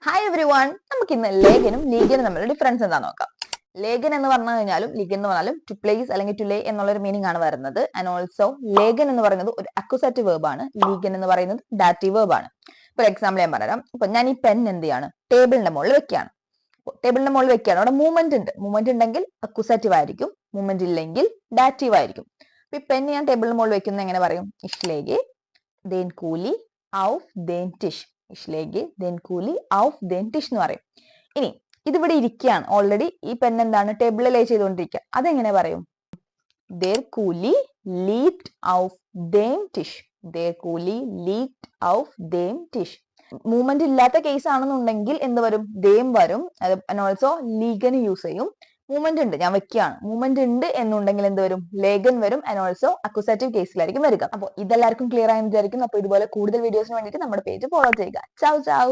Hi every one. നമുക്ക് ഇന്ന് ലേഖനും ലീഗനും തമ്മിലുള്ള ഡിഫറൻസ് എന്താ നോക്കാം. ലേഖൻ എന്ന് പറഞ്ഞു കഴിഞ്ഞാലും ലീഗൻ എന്ന് പറഞ്ഞാലും ടു പ്ലേസ് അല്ലെങ്കിൽ ടു ലേ എന്നുള്ള ഒരു മീനിങ് ആണ് വരുന്നത്. ആൻഡ് ഓൾസോ ലേഖൻ എന്ന് പറയുന്നത് ഒരു അക്വസേറ്റീവ് വേർബ് ആണ്, ലീഗൻ എന്ന് പറയുന്നത് ഡാറ്റീവ് വേർബ് ആണ്. ഫോർ എക്സാമ്പിൾ ഞാൻ പറയാം. ഇപ്പൊ ഞാൻ ഈ പെൻ എന്ത് ചെയ്യാണ്, ടേബിളിന്റെ മുകളിൽ വെക്കുകയാണ്. ടേബിളിന്റെ മുകളിൽ വെക്കുകയാണ്, അവിടെ മൂവ്മെന്റ് ഉണ്ട്. മൂവ്മെന്റ് ഉണ്ടെങ്കിൽ അക്വസേറ്റീവ് ആയിരിക്കും, മൂവ്മെന്റ് ഇല്ലെങ്കിൽ ഡാറ്റീവ് ആയിരിക്കും. അപ്പൊ ഈ പെൻ ഞാൻ ടേബിളിന് മുകളിൽ വെക്കുന്നത് എങ്ങനെ പറയും? ഇഷ് ലേഗെ ദേൻ കൂലി ഔഫ് ദേൻ ടിഷ്. ഇഷ്ലേഗ് ദെൻ കൂലി ഔഫ് ദെൻ ടിഷ് എന്ന് പറയും. ഇനി ഇതിവിടെ ഇരിക്കുകയാണ്, ഓൾറെഡി ഈ പെൻ എന്താണ് ടേബിളിൽ ലേ ചെയ്തുകൊണ്ടിരിക്കുക. അതെങ്ങനെ പറയും? ദേർ കൂലി ലീക്ഡ് ഔഫ് ദേം ടിഷ്. ദേർ കൂലി ലീക്ഡ് ഔഫ് ദേം ടിഷ്. മൂവ്മെന്റ് ഇല്ലാത്ത കേസ് ആണെന്നുണ്ടെങ്കിൽ എന്ത് വരും? ദേം വരും. ഓൾസോ ലീഗന് യൂസ് ചെയ്യും. മൂവ്മെന്റ് ഉണ്ട്, ഞാൻ വെക്കുകയാണ്, മൂവ്മെന്റ് ഉണ്ട് എന്നുണ്ടെങ്കിൽ എന്ത് വരും? ലേഖൻ വരും. ആൻഡ് ഓൾസോ അക്വസേറ്റീവ് കേസിലായിരിക്കും വരിക. അപ്പോൾ ഇതെല്ലാവർക്കും ക്ലിയർ ആയെന്ന് വിചാരിക്കുന്നു. അപ്പോൾ ഇതുപോലെ കൂടുതൽ വീഡിയോസിന് വേണ്ടിയിട്ട് നമ്മുടെ പേജ് ഫോളോ ചെയ്യുക. ചൗ ചൗ.